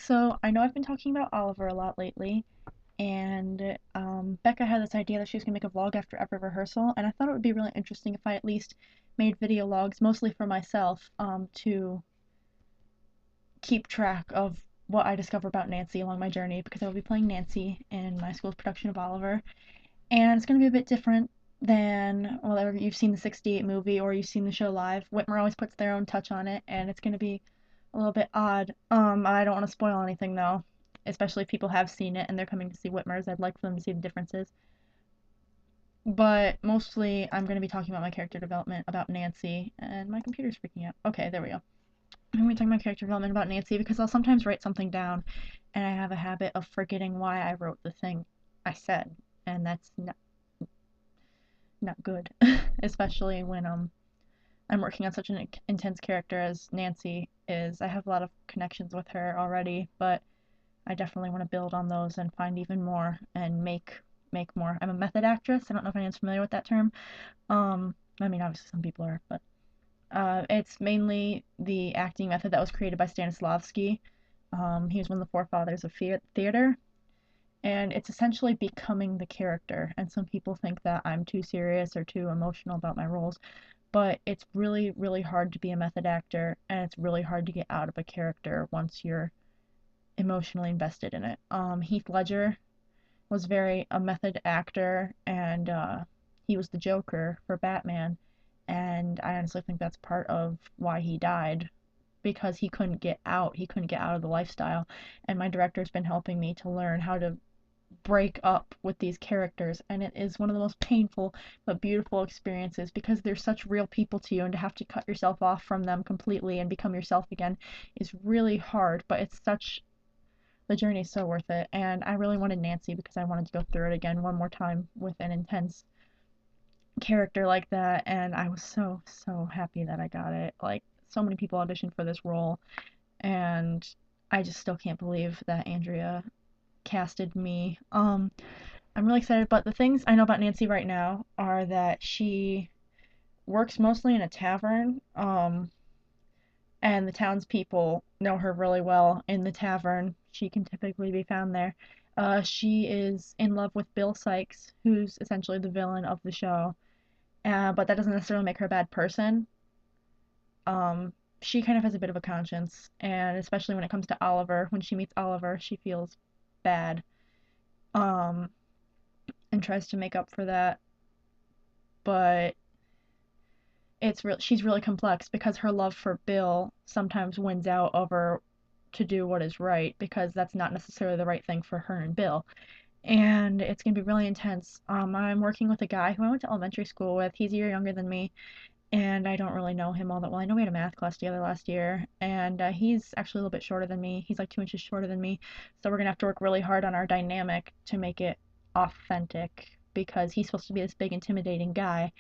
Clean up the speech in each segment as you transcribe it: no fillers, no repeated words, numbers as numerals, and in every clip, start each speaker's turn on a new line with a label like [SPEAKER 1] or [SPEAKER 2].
[SPEAKER 1] So I know I've been talking about Oliver a lot lately, and Becca had this idea that she was gonna make a vlog after every rehearsal, and I thought it would be really interesting if I at least made video logs, mostly for myself, to keep track of what I discover about Nancy along my journey, because I will be playing Nancy in my school's production of Oliver, and it's gonna be a bit different than whether you've seen the '68 movie or you've seen the show live. Whitmer always puts their own touch on it, and it's gonna be a little bit odd. I don't want to spoil anything though, especially if people have seen it and they're coming to see Whitmer's. I'd like for them to see the differences. But mostly, I'm going to be talking about my character development about Nancy, and my computer's freaking out. Okay, there we go. I'm going to be talking about character development about Nancy because I'll sometimes write something down, and I have a habit of forgetting why I wrote the thing I said, and that's not good, especially when I'm working on such an intense character as Nancy is. I have a lot of connections with her already, but I definitely want to build on those and find even more and make more. I'm a method actress. I don't know if anyone's familiar with that term. I mean, obviously some people are, but it's mainly the acting method that was created by Stanislavski. He was one of the forefathers of theater, and it's essentially becoming the character. And some people think that I'm too serious or too emotional about my roles, but it's really, really hard to be a method actor, and it's really hard to get out of a character once you're emotionally invested in it. Heath Ledger was very a method actor, and he was the Joker for Batman, and I honestly think that's part of why he died because he couldn't get out. He couldn't get out of the lifestyle, and my director's been helping me to learn how to break up with these characters, and it is one of the most painful but beautiful experiences because they're such real people to you, and to have to cut yourself off from them completely and become yourself again is really hard, but it's such the journey is so worth it. And I really wanted Nancy because I wanted to go through it again one more time with an intense character like that, and I was so happy that I got it. Like, so many people auditioned for this role, and I just still can't believe that Andrea casted me. I'm really excited, but the things I know about Nancy right now are that she works mostly in a tavern, and the townspeople know her really well in the tavern. She can typically be found there. She is in love with Bill Sikes, who's essentially the villain of the show, but that doesn't necessarily make her a bad person. She kind of has a bit of a conscience, and especially when it comes to Oliver, when she meets Oliver, she feels bad, um, and tries to make up for that, but she's really complex because her love for Bill sometimes wins out over to do what is right because that's not necessarily the right thing for her and Bill. And it's gonna be really intense. I'm working with a guy who I went to elementary school with. He's a year younger than me, and I don't really know him all that well. I know we had a math class together last year, and he's actually a little bit shorter than me. He's like 2 inches shorter than me, so we're gonna have to work really hard on our dynamic to make it authentic because he's supposed to be this big, intimidating guy.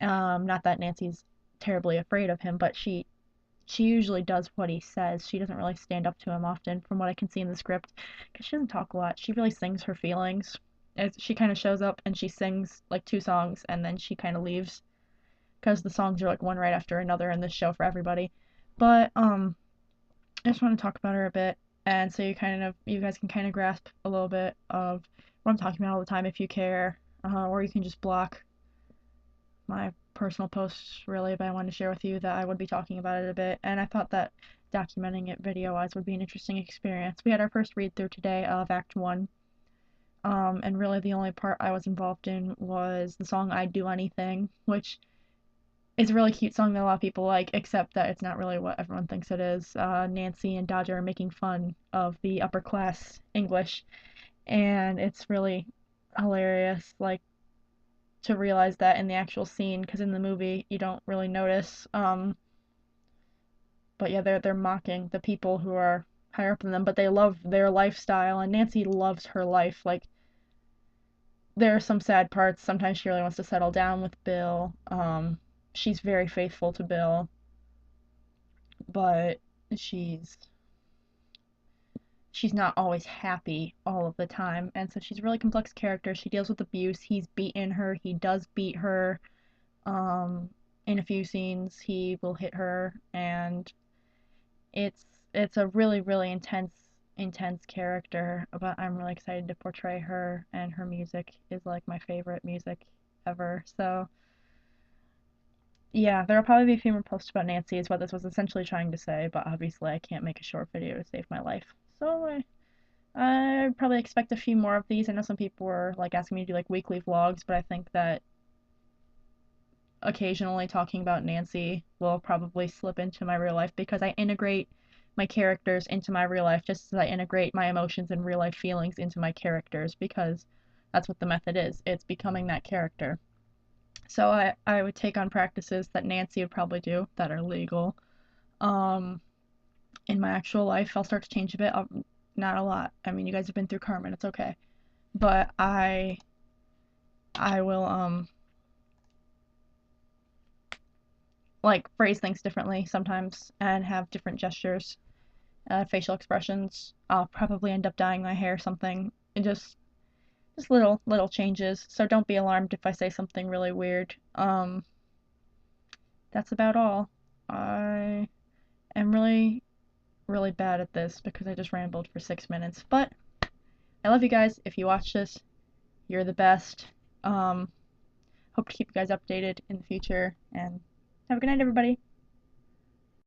[SPEAKER 1] Not that Nancy's terribly afraid of him, but she usually does what he says. She doesn't really stand up to him often, from what I can see in the script, because she doesn't talk a lot. She really sings her feelings. She kind of shows up and she sings like two songs, and then she kind of leaves, because the songs are like one right after another in this show for everybody. But I just want to talk about her a bit, and so you guys can kind of grasp a little bit of what I'm talking about all the time if you care, or you can just block my personal posts really, but I wanted to share with you that I would be talking about it a bit, and I thought that documenting it video-wise would be an interesting experience. We had our first read-through today of Act 1, and really the only part I was involved in was the song I'd Do Anything, which is a really cute song that a lot of people like, except that it's not really what everyone thinks it is. Nancy and Dodger are making fun of the upper class English, and it's really hilarious. Like, to realize that in the actual scene, because in the movie you don't really notice. But yeah, they're mocking the people who are higher up than them, but they love their lifestyle, and Nancy loves her life. Like, there are some sad parts. Sometimes she really wants to settle down with Bill. She's very faithful to Bill, but she's she's not always happy all of the time, and so she's a really complex character. She deals with abuse. He's beaten her. He does beat her. Um, in a few scenes, he will hit her, and it's it's a really, really intense intense character, but I'm really excited to portray her, and her music is like my favorite music ever. So, yeah, there'll probably be a few more posts about Nancy, is what this was essentially trying to say, but obviously I can't make a short video to save my life. So, I probably expect a few more of these. I know some people were like asking me to do like weekly vlogs, but I think that occasionally talking about Nancy will probably slip into my real life because I integrate my characters into my real life just as I integrate my emotions and real life feelings into my characters because that's what the method is. It's becoming that character. So I would take on practices that Nancy would probably do that are legal. Um, in my actual life, I'll start to change a bit. Not a lot. I mean, you guys have been through Carmen. It's okay. But I will like phrase things differently sometimes and have different gestures, facial expressions. I'll probably end up dyeing my hair something. And just little changes. So don't be alarmed if I say something really weird. That's about all. I am really bad at this because I just rambled for 6 minutes. But I love you guys. If you watch this, you're the best. Um, hope to keep you guys updated in the future. And have a good night, everybody.